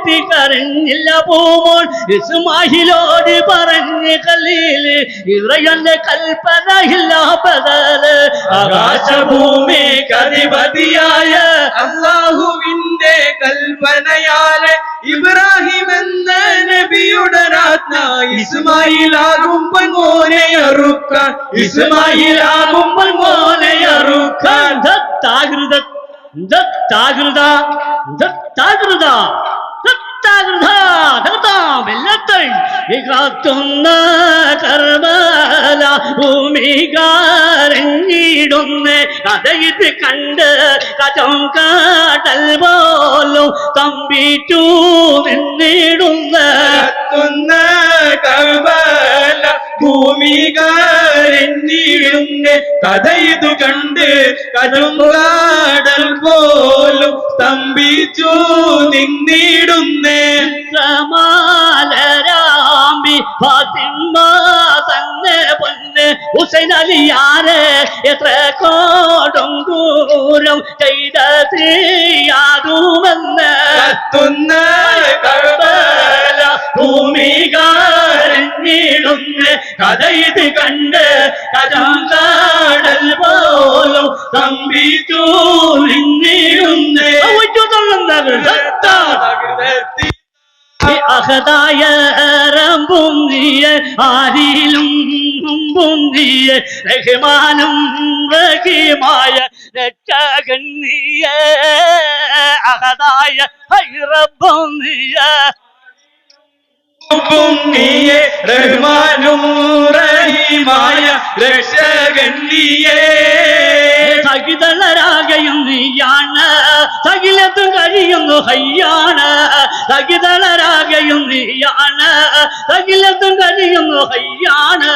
കുത്തി കരഞ്ഞില്ല പൂമോൻ ഇസ്മായിലോട് പറഞ്ഞ് ഖലീല് ഇറയന്റെ കൽപ്പനയില്ല ബദല് ആകാശഭൂമി കധിപതിയായ അല്ലാഹുവിന്റെ കൽപ്പനയാലെ ഇബ്രാഹിം എന്ന നബിയുടെ രാത്ന ഇസ്മായിലാകുമ്പോൾ മോനെ അറുക്കാൻ ഇസ്മായിലാകുമ്പോൾ മോനെ അറുക്കാൻ ദത്താകൃത ദത്താകൃത ദത്താകൃത വെള്ളത്തിൽ കാത്തുന്ന കർബല ഭൂമികാരഞ്ഞിടുന്ന കഥയിട്ട് കണ്ട് കചം കാട്ടൽ പോലും തമ്പിറ്റു നിന്നിടുന്ന കർബല ഭൂമികാരഞ്ഞിടുന്ന കഥ ഇത് കണ്ട് കചം കാടൽ പോലും തമ്പിച്ചു നിന്നിടുന്നേ മാലരാമ്പി ഫാത്തിമ തന്നെ പൊന്ന് ഹുസൈൻ അലിയാരെ എത്ര കോടും ദൂരം ചെയ്ത ചെയ്യാതുമെന്ന് കത്തുന്ന കർബല ഭൂമികാരഞ്ഞിടുന്ന കഥ ഇത് കണ്ട് കടൽ പോലും തമ്പിച്ചു നിന്നിടുന്നേ അഹദായ റബ്ബും നീയെ ആരിലും നീയെ റഹ്മാനും റഹീമായ രക്ഷകൻ നീയെ അഹദായ റബ്ബും നീയെ റഹ്മാനും റഹീമായ രക്ഷകൻ നീയെ സകിതളരാകയും നീയാണ് സകിലത്തും കഴിയുന്നു ഹയ്യാണ് സകിതളരാകയും നീയാണ് സകിലത്തും കഴിയുന്നു ഹയ്യാണ്